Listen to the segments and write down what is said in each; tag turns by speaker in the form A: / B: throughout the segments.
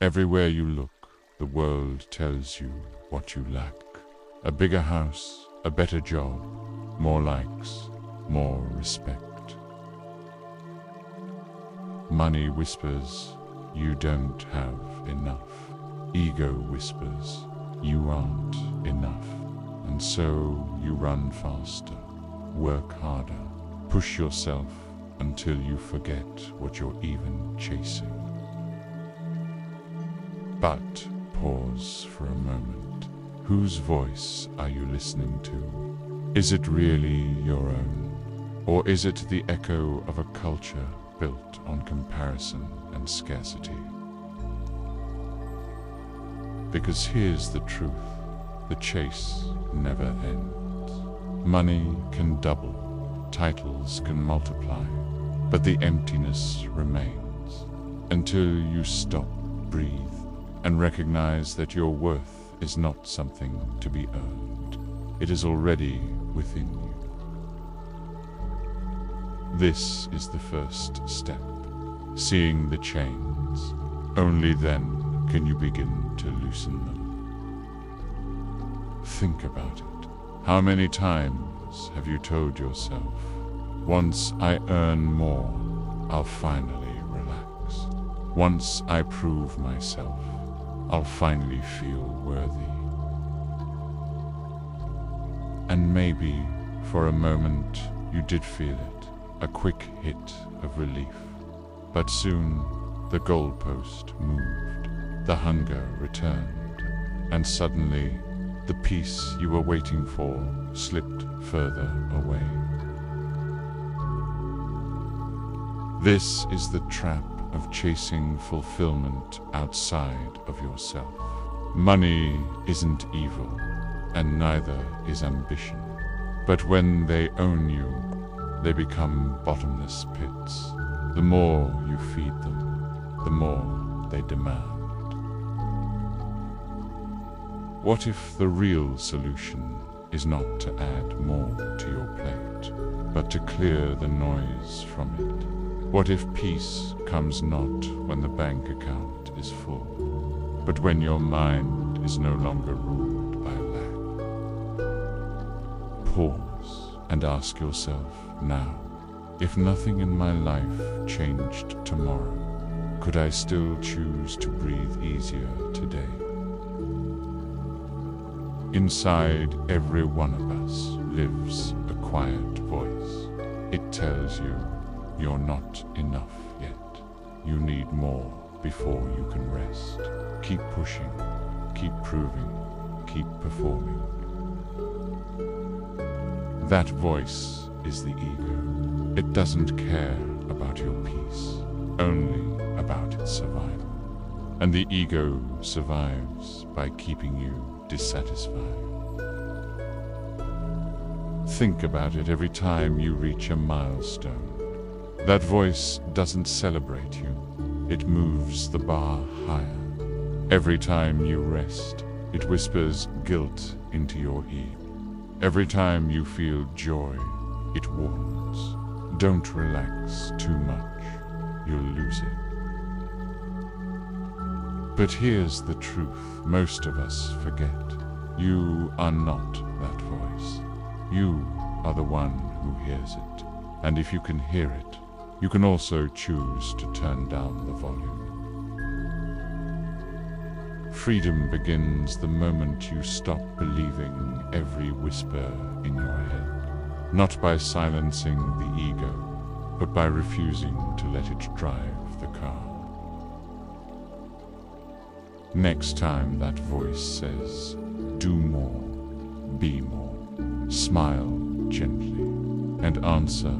A: Everywhere you look, the world tells you what you lack. A bigger house, a better job, more likes, more respect. Money whispers, you don't have enough. Ego whispers, you aren't enough. And so you run faster, work harder, push yourself until you forget what you're even chasing. But pause for a moment. Whose voice are you listening to? Is it really your own? Or is it the echo of a culture built on comparison and scarcity? Because here's the truth, the chase never ends. Money can double, titles can multiply, but the emptiness remains until you stop, breathe, and recognize that your worth is not something to be earned. It is already within you. This is the first step, seeing the chains. Only then can you begin to loosen them. Think about it. How many times have you told yourself, once I earn more, I'll finally relax. Once I prove myself, I'll finally feel worthy. And maybe, for a moment, you did feel it, a quick hit of relief. But soon, the goalpost moved, the hunger returned, and suddenly, the peace you were waiting for slipped further away. This is the trap of chasing fulfillment outside of yourself. Money isn't evil, and neither is ambition. But when they own you, they become bottomless pits. The more you feed them, the more they demand. What if the real solution is not to add more to your plate, but to clear the noise from it? What if peace comes not when the bank account is full, but when your mind is no longer ruled by lack? Pause and ask yourself now, if nothing in my life changed tomorrow, could I still choose to breathe easier today? Inside every one of us lives a quiet voice. It tells you you're not enough yet. You need more before you can rest. Keep pushing, keep proving, keep performing. That voice is the ego. It doesn't care about your peace, only about its survival. And the ego survives by keeping you dissatisfied. Think about it every time you reach a milestone. That voice doesn't celebrate you, it moves the bar higher. Every time you rest, it whispers guilt into your ear. Every time you feel joy, it warns. Don't relax too much, you'll lose it. But here's the truth most of us forget. You are not that voice. You are the one who hears it. And if you can hear it, you can also choose to turn down the volume. Freedom begins the moment you stop believing every whisper in your head. Not by silencing the ego, but by refusing to let it drive the car. Next time that voice says, do more, be more, smile gently, and answer,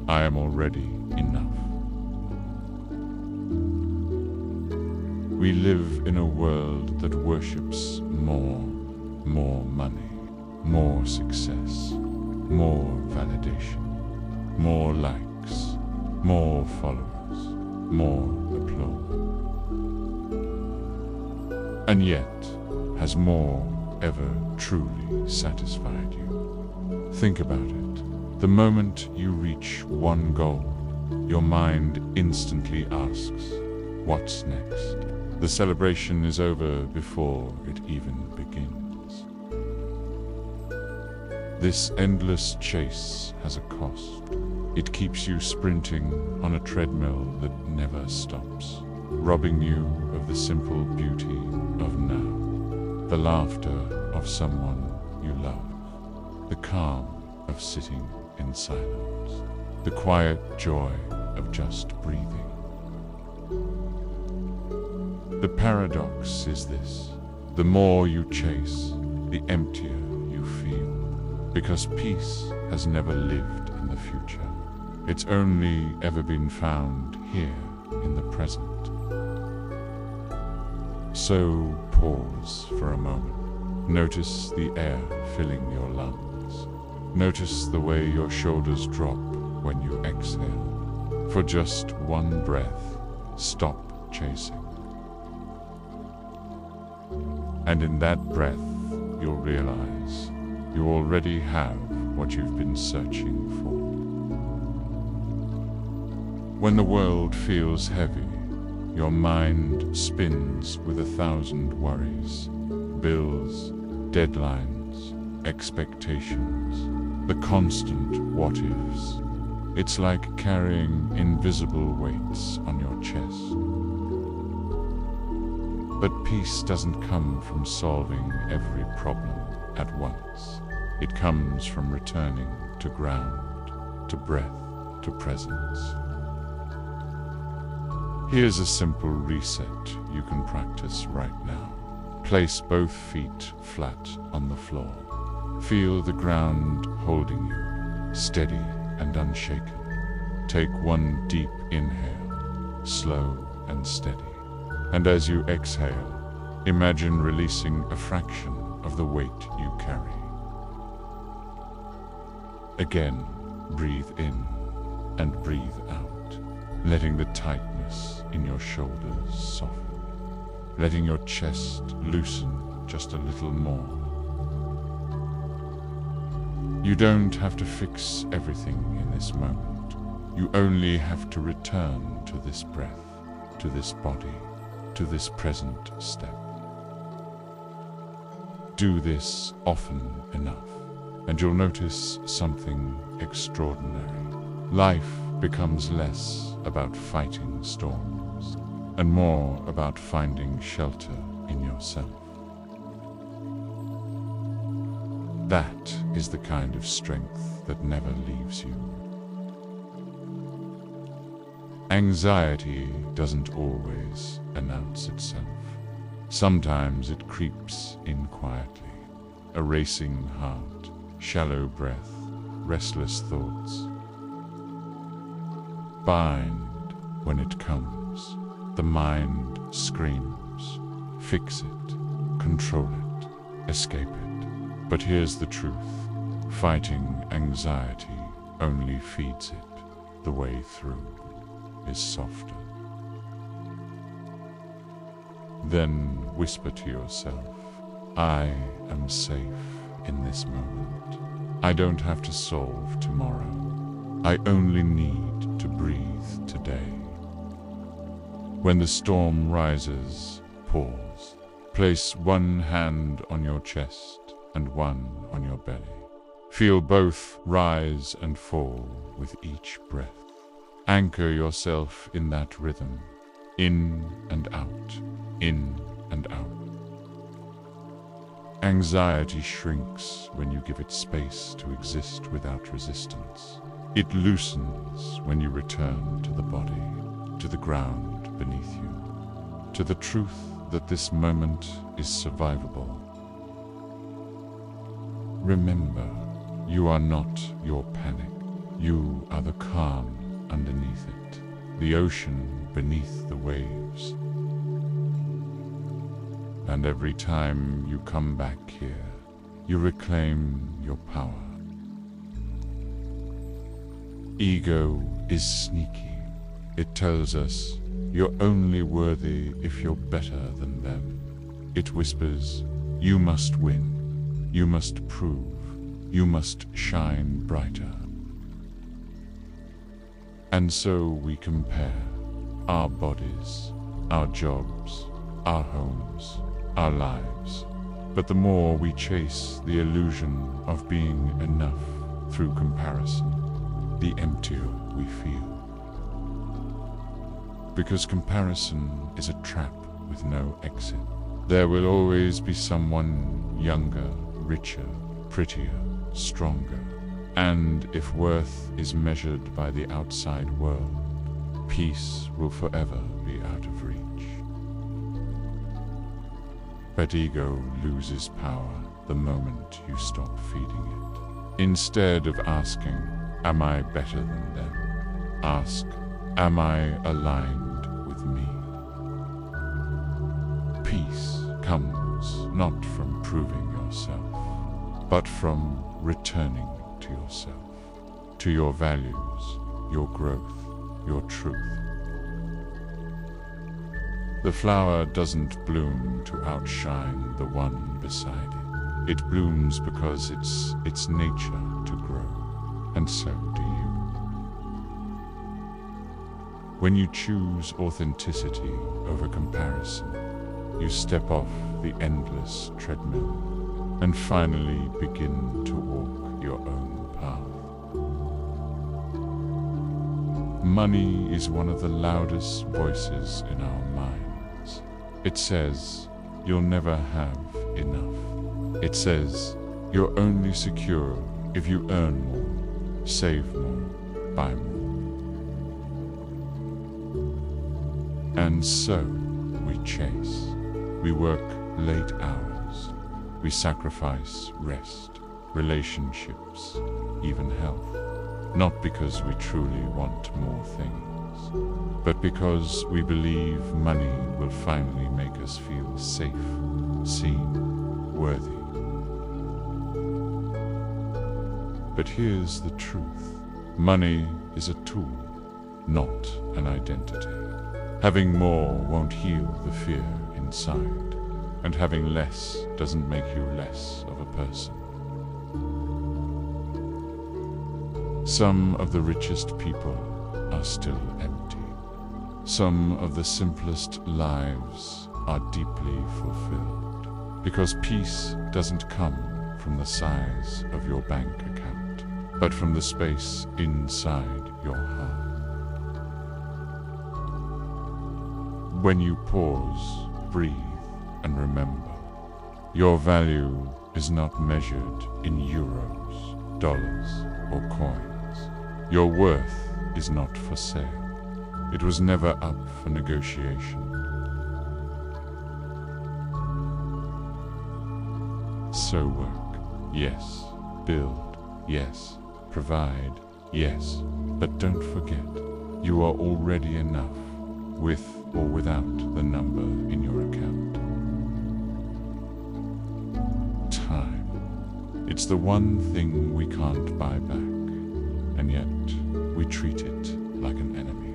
A: I am already enough. We live in a world that worships more money, more success, more validation, more likes, more followers, more applause. And yet, has more ever truly satisfied you? Think about it. The moment you reach one goal, your mind instantly asks, what's next? The celebration is over before it even begins. This endless chase has a cost. It keeps you sprinting on a treadmill that never stops, robbing you of the simple beauty of now, the laughter of someone you love, the calm of sitting in silence, the quiet joy of just breathing. The paradox is this: the more you chase, the emptier you feel, because peace has never lived in the future. It's only ever been found here in the present. So pause for a moment. Notice the air filling your lungs. Notice the way your shoulders drop when you exhale. For just one breath, stop chasing. And in that breath, you'll realize you already have what you've been searching for. When the world feels heavy, your mind spins with 1,000 worries, bills, deadlines, expectations, the constant what-ifs. It's like carrying invisible weights on your chest. But peace doesn't come from solving every problem at once. It comes from returning to ground, to breath, to presence. Here's a simple reset you can practice right now. Place both feet flat on the floor. Feel the ground holding you, steady and unshaken. Take one deep inhale, slow and steady. And as you exhale, imagine releasing a fraction of the weight you carry. Again, breathe in and breathe out, letting the tightness in your shoulders soften, letting your chest loosen just a little more. You don't have to fix everything in this moment. You only have to return to this breath, to this body, to this present step. Do this often enough, and you'll notice something extraordinary. Life becomes less about fighting storms, and more about finding shelter in yourself. That is the kind of strength that never leaves you. Anxiety doesn't always announce itself. Sometimes it creeps in quietly, a racing heart, shallow breath, restless thoughts. Bind when it comes. The mind screams. Fix it, control it, escape it. But here's the truth. Fighting anxiety only feeds it. The way through is softer. Then whisper to yourself, I am safe in this moment. I don't have to solve tomorrow. I only need to breathe today. When the storm rises, pause. Place one hand on your chest and one on your belly. Feel both rise and fall with each breath. Anchor yourself in that rhythm, in and out, in and out. Anxiety shrinks when you give it space to exist without resistance. It loosens when you return to the body, to the ground beneath you, to the truth that this moment is survivable. Remember, you are not your panic. You are the calm underneath it, the ocean beneath the waves. And every time you come back here, you reclaim your power. Ego is sneaky. It tells us you're only worthy if you're better than them. It whispers, you must win, you must prove, you must shine brighter. And so we compare our bodies, our jobs, our homes, our lives. But the more we chase the illusion of being enough through comparison, the emptier we feel. Because comparison is a trap with no exit. There will always be someone younger, richer, prettier, stronger. And if worth is measured by the outside world, peace will forever be out of reach. But ego loses power the moment you stop feeding it. Instead of asking, am I better than them? Ask, am I aligned with me? Peace comes not from proving yourself, but from returning to yourself, to your values, your growth, your truth. The flower doesn't bloom to outshine the one beside it. It blooms because it's its nature to grow, and so do you. When you choose authenticity over comparison, you step off the endless treadmill and finally begin to walk your own path. Money is one of the loudest voices in our minds. It says, you'll never have enough. It says, you're only secure if you earn more, save more, buy more. And so we chase. We work late hours. We sacrifice rest, relationships, even health. Not because we truly want more things, but because we believe money will finally make us feel safe, seen, worthy. But here's the truth. Money is a tool, not an identity. Having more won't heal the fear inside, and having less doesn't make you less of a person. Some of the richest people are still empty. Some of the simplest lives are deeply fulfilled, because peace doesn't come from the size of your bank account, but from the space inside your heart. When you pause, breathe, and remember, your value is not measured in euros, dollars, or coins. Your worth is not for sale. It was never up for negotiation. So work, yes. Build, yes. Provide, yes. But don't forget, you are already enough, with or without the number in your account. Time. It's the one thing we can't buy back, and yet we treat it like an enemy.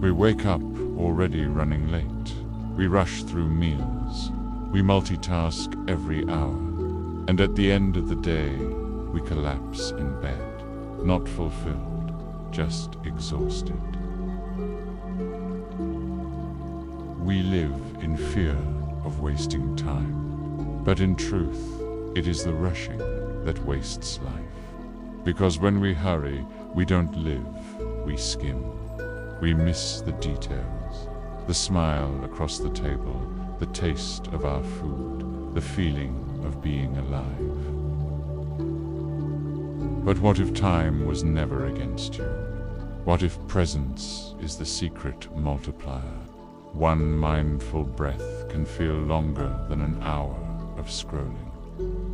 A: We wake up already running late. We rush through meals. We multitask every hour. And at the end of the day, we collapse in bed, not fulfilled, just exhausted. We live in fear of wasting time, but in truth, it is the rushing that wastes life. Because when we hurry, we don't live, we skim. We miss the details, the smile across the table, the taste of our food, the feeling of being alive. But what if time was never against you? What if presence is the secret multiplier? One mindful breath can feel longer than an hour of scrolling.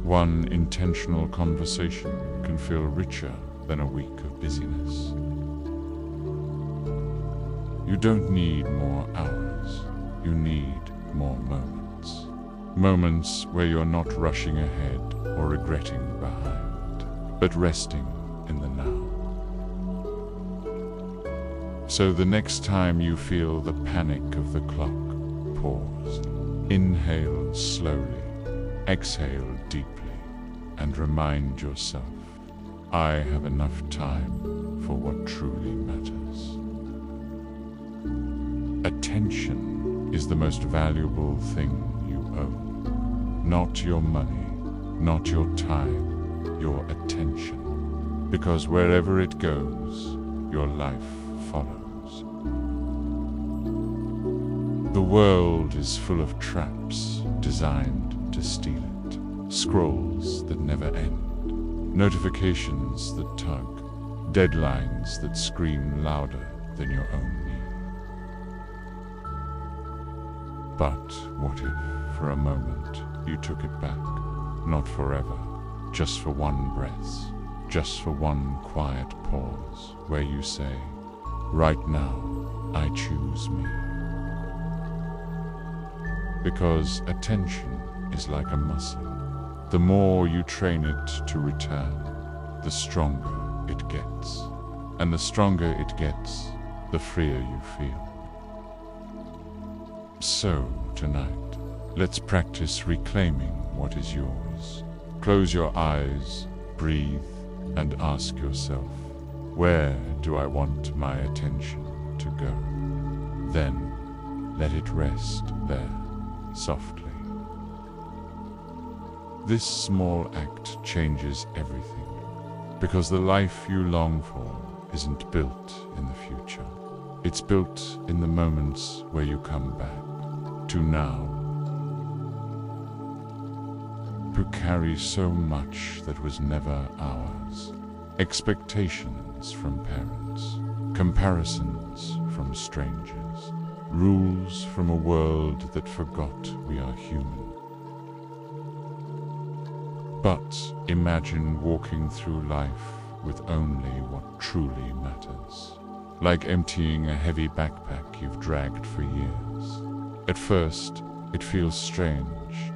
A: One intentional conversation can feel richer than a week of busyness. You don't need more hours. You need more moments. Moments where you're not rushing ahead or regretting behind, but resting in the now. So the next time you feel the panic of the clock, pause. Inhale slowly, exhale deeply, and remind yourself, I have enough time for what truly matters. Attention is the most valuable thing you own. Not your money, not your time, your attention. Because wherever it goes, your life follows. The world is full of traps designed to steal it. Scrolls that never end. Notifications that tug. Deadlines that scream louder than your own need. But what if, for a moment, you took it back? Not forever, just for one breath, just for one quiet pause, where you say, right now, I choose me. Because attention is like a muscle. The more you train it to return, the stronger it gets. And the stronger it gets, the freer you feel. So, tonight, let's practice reclaiming what is yours. Close your eyes, breathe, and ask yourself, where do I want my attention to go? Then, let it rest there, softly. This small act changes everything, because the life you long for isn't built in the future. It's built in the moments where you come back to now, who carry so much that was never ours. Expectations from parents, comparisons from strangers, rules from a world that forgot we are human. But imagine walking through life with only what truly matters. Like emptying a heavy backpack you've dragged for years. At first, it feels strange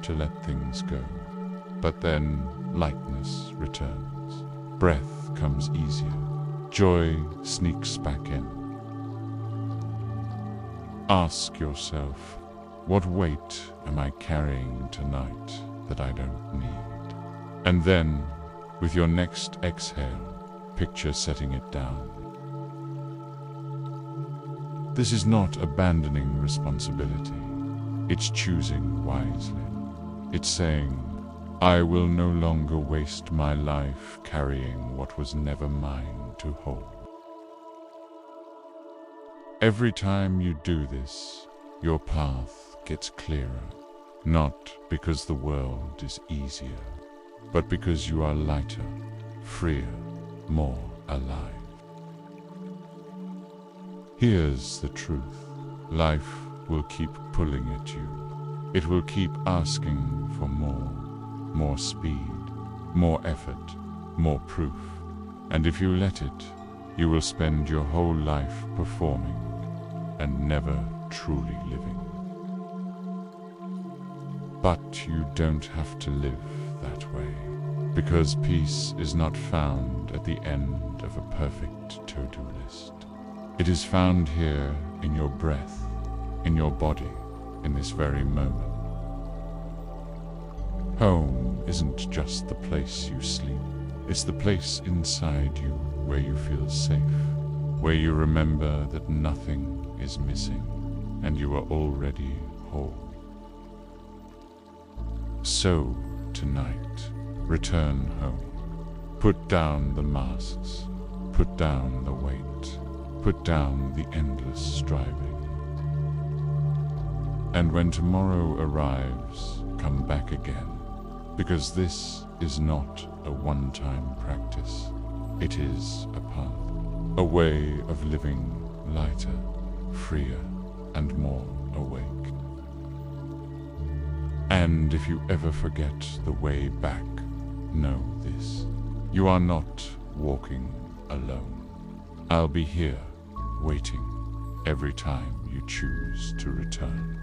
A: to let things go. But then, lightness returns. Breath comes easier. Joy sneaks back in. Ask yourself, what weight am I carrying tonight that I don't need? And then, with your next exhale, picture setting it down. This is not abandoning responsibility. It's choosing wisely. It's saying, I will no longer waste my life carrying what was never mine to hold. Every time you do this, your path gets clearer, not because the world is easier, but because you are lighter, freer, more alive. Here's the truth. Life will keep pulling at you. It will keep asking for more speed, more effort, more proof. And if you let it, you will spend your whole life performing and never truly living. But you don't have to live that way, because peace is not found at the end of a perfect to-do list. It is found here in your breath, in your body, in this very moment. Home isn't just the place you sleep. It's the place inside you where you feel safe, where you remember that nothing is missing and you are already whole. So, tonight, return home. Put down the masks. Put down the weight. Put down the endless striving. And when tomorrow arrives, come back again. Because this is not a one-time practice. It is a path, a way of living lighter, freer, and more awake. And if you ever forget the way back, know this. You are not walking alone. I'll be here, waiting, every time you choose to return.